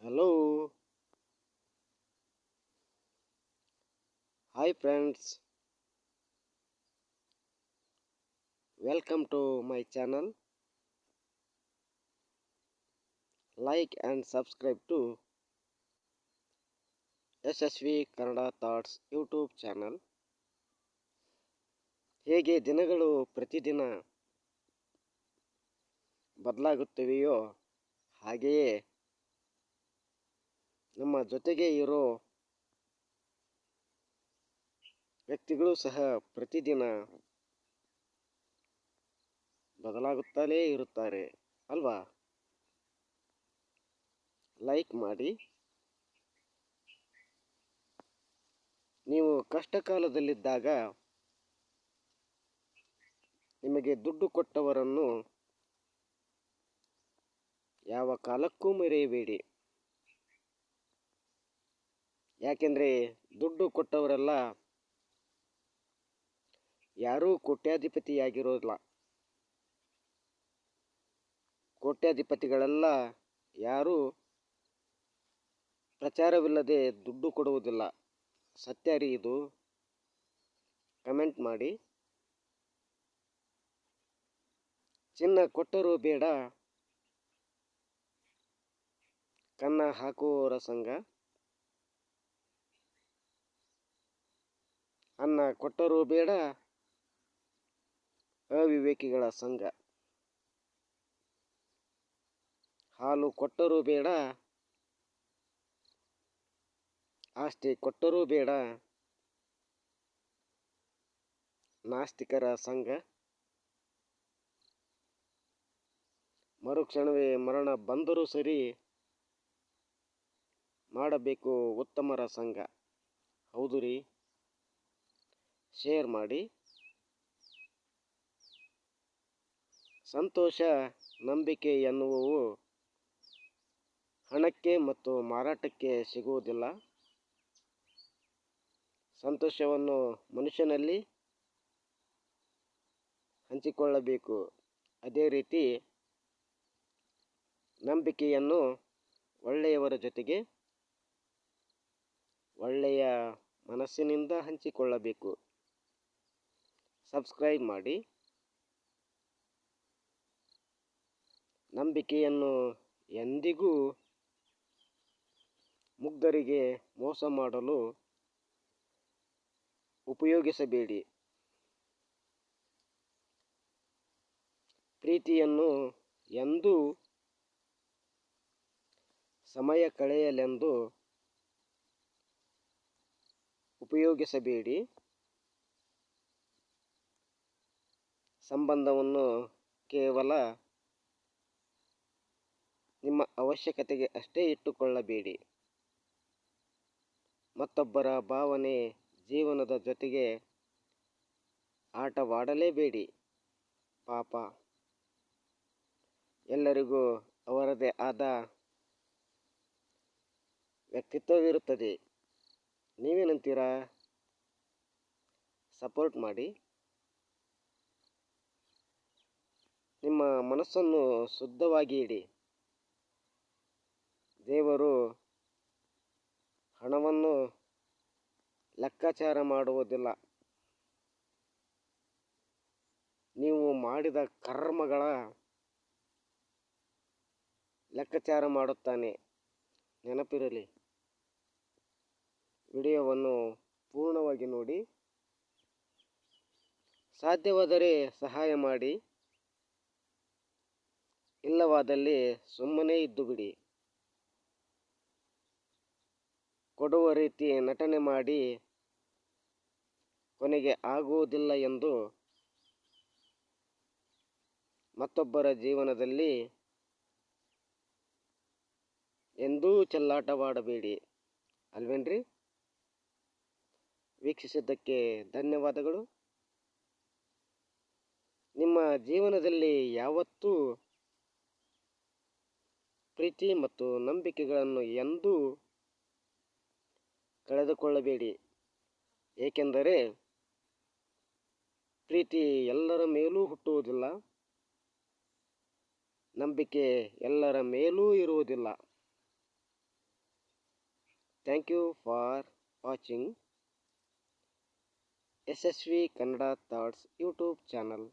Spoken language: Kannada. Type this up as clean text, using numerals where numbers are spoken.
Hello, hi friends, welcome to my channel. Like and subscribe to SSV Kannada Thoughts YouTube channel. ಹೇಗೆ ದಿನಗಳು ಪ್ರತಿದಿನ ಬದಲಾಗುತ್ತವೆಯೋ ಹಾಗೆಯೇ ನಮ್ಮ ಜೊತೆಗೆ ಇರೋ ವ್ಯಕ್ತಿಗಳು ಸಹ ಪ್ರತಿದಿನ ಬದಲಾಗುತ್ತಲೇ ಇರುತ್ತಾರೆ ಅಲ್ವಾ? ಲೈಕ್ ಮಾಡಿ. ನೀವು ಕಷ್ಟ ಕಾಲದಲ್ಲಿದ್ದಾಗ ನಿಮಗೆ ದುಡ್ಡು ಕೊಟ್ಟವರನ್ನು ಯಾವ ಕಾಲಕ್ಕೂ ಮರೆಯಬೇಡಿ. ಯಾಕೆಂದರೆ ದುಡ್ಡು ಕೊಟ್ಟವರೆಲ್ಲ ಯಾರೂ ಕೋಟ್ಯಾಧಿಪತಿಯಾಗಿರೋಲ್ಲ. ಕೋಟ್ಯಾಧಿಪತಿಗಳೆಲ್ಲ ಯಾರೂ ಪ್ರಚಾರವಿಲ್ಲದೆ ದುಡ್ಡು ಕೊಡುವುದಿಲ್ಲ. ಸತ್ಯ ರೀ ಇದು. ಕಮೆಂಟ್ ಮಾಡಿ. ಚಿನ್ನ ಕೊಟ್ಟರೂ ಬೇಡ ಕನ್ನ ಹಾಕುವವರ ಸಂಘ, ಅನ್ನ ಕೊಟ್ಟರೂ ಬೇಡ ಅವಿವೇಕಿಗಳ ಸಂಘ, ಹಾಲು ಕೊಟ್ಟರೂ ಬೇಡ ಆಸ್ತಿ ಕೊಟ್ಟರೂ ಬೇಡ ನಾಸ್ತಿಕರ ಸಂಘ, ಮರುಕ್ಷಣವೇ ಮರಣ ಬಂದರೂ ಸರಿ ಮಾಡಬೇಕು ಉತ್ತಮರ ಸಂಘ. ಹೌದು ರೀ. ಶೇರ್ ಮಾಡಿ. ಸಂತೋಷ, ನಂಬಿಕೆ ಎನ್ನುವವು ಹಣಕ್ಕೆ ಮತ್ತು ಮಾರಾಟಕ್ಕೆ ಸಿಗುವುದಿಲ್ಲ. ಸಂತೋಷವನ್ನು ಮನುಷ್ಯನಲ್ಲಿ ಹಂಚಿಕೊಳ್ಳಬೇಕು. ಅದೇ ರೀತಿ ನಂಬಿಕೆಯನ್ನು ಒಳ್ಳೆಯವರ ಜೊತೆಗೆ ಒಳ್ಳೆಯ ಮನಸ್ಸಿನಿಂದ ಹಂಚಿಕೊಳ್ಳಬೇಕು. ಸಬ್ಸ್ಕ್ರೈಬ್ ಮಾಡಿ. ನಂಬಿಕೆಯನ್ನು ಎಂದಿಗೂ ಮುಗ್ಧರಿಗೆ ಮೋಸ ಮಾಡಲು ಉಪಯೋಗಿಸಬೇಡಿ. ಪ್ರೀತಿಯನ್ನು ಎಂದೂ ಸಮಯ ಕಳೆಯಲೆಂದು ಉಪಯೋಗಿಸಬೇಡಿ. ಸಂಬಂಧವನ್ನು ಕೇವಲ ನಿಮ್ಮ ಅವಶ್ಯಕತೆಗೆ ಅಷ್ಟೇ ಇಟ್ಟುಕೊಳ್ಳಬೇಡಿ. ಮತ್ತೊಬ್ಬರ ಭಾವನೆ, ಜೀವನದ ಜೊತೆಗೆ ಆಟವಾಡಲೇಬೇಡಿ. ಪಾಪ, ಎಲ್ಲರಿಗೂ ಅವರದೇ ಆದ ವ್ಯಕ್ತಿತ್ವವಿರುತ್ತದೆ. ನೀವೇನಂತೀರಾ? ಸಪೋರ್ಟ್ ಮಾಡಿ. ನಿಮ್ಮ ಮನಸ್ಸನ್ನು ಶುದ್ಧವಾಗಿ ಇಡಿ. ದೇವರು ಹಣವನ್ನು ಲೆಕ್ಕಾಚಾರ ಮಾಡುವುದಿಲ್ಲ. ನೀವು ಮಾಡಿದ ಕರ್ಮಗಳ ಲೆಕ್ಕಾಚಾರ ಮಾಡುತ್ತಾನೆ. ನೆನಪಿರಲಿ. ವಿಡಿಯೋವನ್ನು ಪೂರ್ಣವಾಗಿ ನೋಡಿ. ಸಾಧ್ಯವಾದರೆ ಸಹಾಯ ಮಾಡಿ. ಇಲ್ಲವಾದಲ್ಲಿ ಸುಮ್ಮನೆ ಇದ್ದು ಬಿಡಿ. ಕೊಡುವ ರೀತಿ ನಟನೆ ಮಾಡಿ ಕೊನೆಗೆ ಆಗುವುದಿಲ್ಲ ಎಂದು ಮತ್ತೊಬ್ಬರ ಜೀವನದಲ್ಲಿ ಎಂದೂ ಚೆಲ್ಲಾಟವಾಡಬೇಡಿ. ಅಲ್ವೇನ್ರಿ? ವೀಕ್ಷಿಸಿದ್ದಕ್ಕೆ ಧನ್ಯವಾದಗಳು. ನಿಮ್ಮ ಜೀವನದಲ್ಲಿ ಯಾವತ್ತೂ ಪ್ರೀತಿ ಮತ್ತು ನಂಬಿಕೆಗಳನ್ನು ಎಂದೂ ಕಳೆದುಕೊಳ್ಳಬೇಡಿ. ಏಕೆಂದರೆ ಪ್ರೀತಿ ಎಲ್ಲರ ಮೇಲೂ ಹುಟ್ಟುವುದಿಲ್ಲ, ನಂಬಿಕೆ ಎಲ್ಲರ ಮೇಲೂ ಇರುವುದಿಲ್ಲ. Thank you for watching Yashasvi Kannada thoughts YouTube channel.